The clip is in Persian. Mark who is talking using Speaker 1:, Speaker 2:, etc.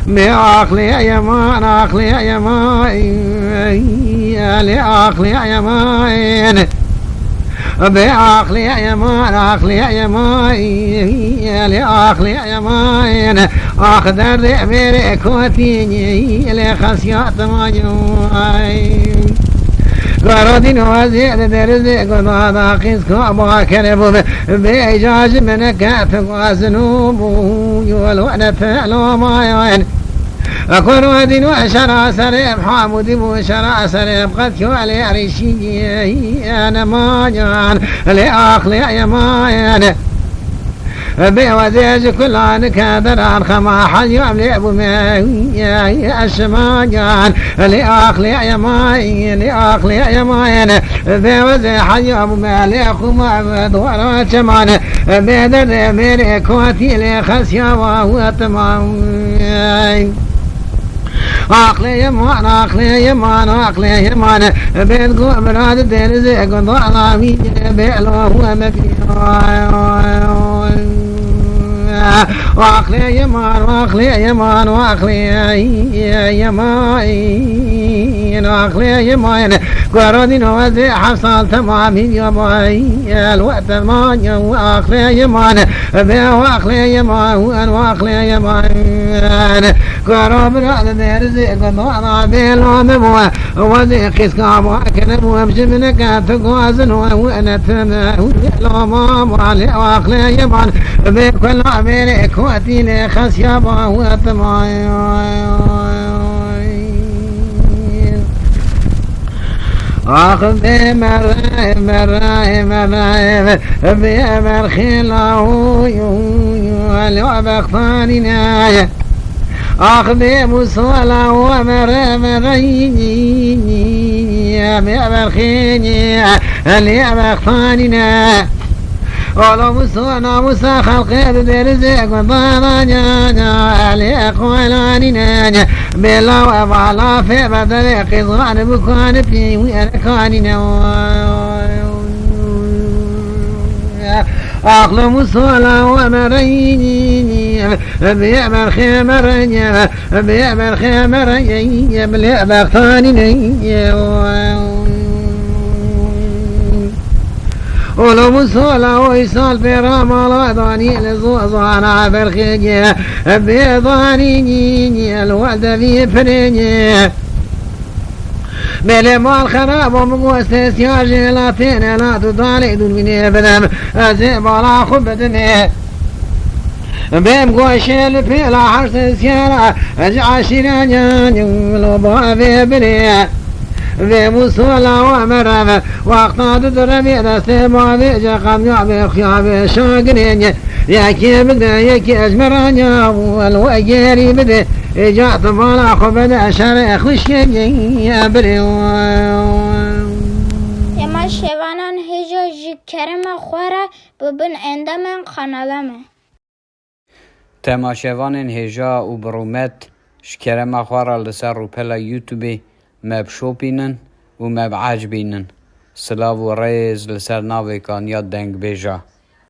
Speaker 1: بأخلي يمان أخلي يمان لأخلي يمان بأخلي يمان أخلي يمان لأخلي يمان أخذر بيري كوتيني لخسيات مجموعي قرادين وزيد درزي قضاء قيسك أبا كربو بإجاج من كاتب وزنوب يولون فعلوا ما يوين أكون ودين وشرع سريب حامد وشرع سريب قد يولي عريشي أنا ما جان لأخلي يمان بوزيج كل عنك دران خما حل يملي أبو ماي الشماجان لأخلي يماي لأخلي يماين بوزي حل أبو مالي خما دورا شمان بدر ميري كواتي لخسيا وهو تمام أخلي يمان أخلي يمان أخلي يمان بيت قوم براد درزي قضاء مين بيلو هو مبي واخلي يمان واخلي يمان واخلي يمان واخلي يمان قرادين وزي حصل تمام يماي الوقت ما واخلي يمان واخلي يمان واخلي يمان قراب راد درزي قضاء بيلو مبوا وزي قيس كابو كنب وامشي من كاتقوازن وانا تنا لو ما مالي واخلي يمان بكل عميري كواتي لخس يابا وطماي آخذ بمراي مراي مراي بأمر خلاو ولو بخطاني نايا آخذ بمصولا ومرا مريني بأمر خيني اللي بخطاني نايا ولو مسونا مسا خلقي بدرزق وضانا جانا عليق ولاني ناجا بلا وبعلا في بدل قضان بكان في ويركاني أخلو مسولا ومريني بيعمل خيمرني بيعمل خيمرني بلا بختاني ولو مسولا ويسال برام الله ضاني لزوزانا بالخيجي بيضاني الوعد في فريجي بلما الخراب ومقوستي سياجي لا فين لا تضالي دون مني بدم أزيب على خبتني بمقوشي لفي لا حرس سيارة أجع شيرانيا ولو بابي بري بمسولا ومرم واقتاد دربي دستما بيجا قم يعبي خيابي شاقرين ياكي بدا ياكي أجمرانيا والوأجيري بدا إجاعت مالا خبدا شريخ وشيجي يا بري
Speaker 2: يما شوانان هجا جكرم خوره ببن اندامن خانالمه
Speaker 3: تماشاوان هجا و برومت شکرم خواره لسر رو پلا یوتیوبی مب شوپینن و مب عجبینن سلاو و ریز لسر ناوی کان یاد دنگ بیجا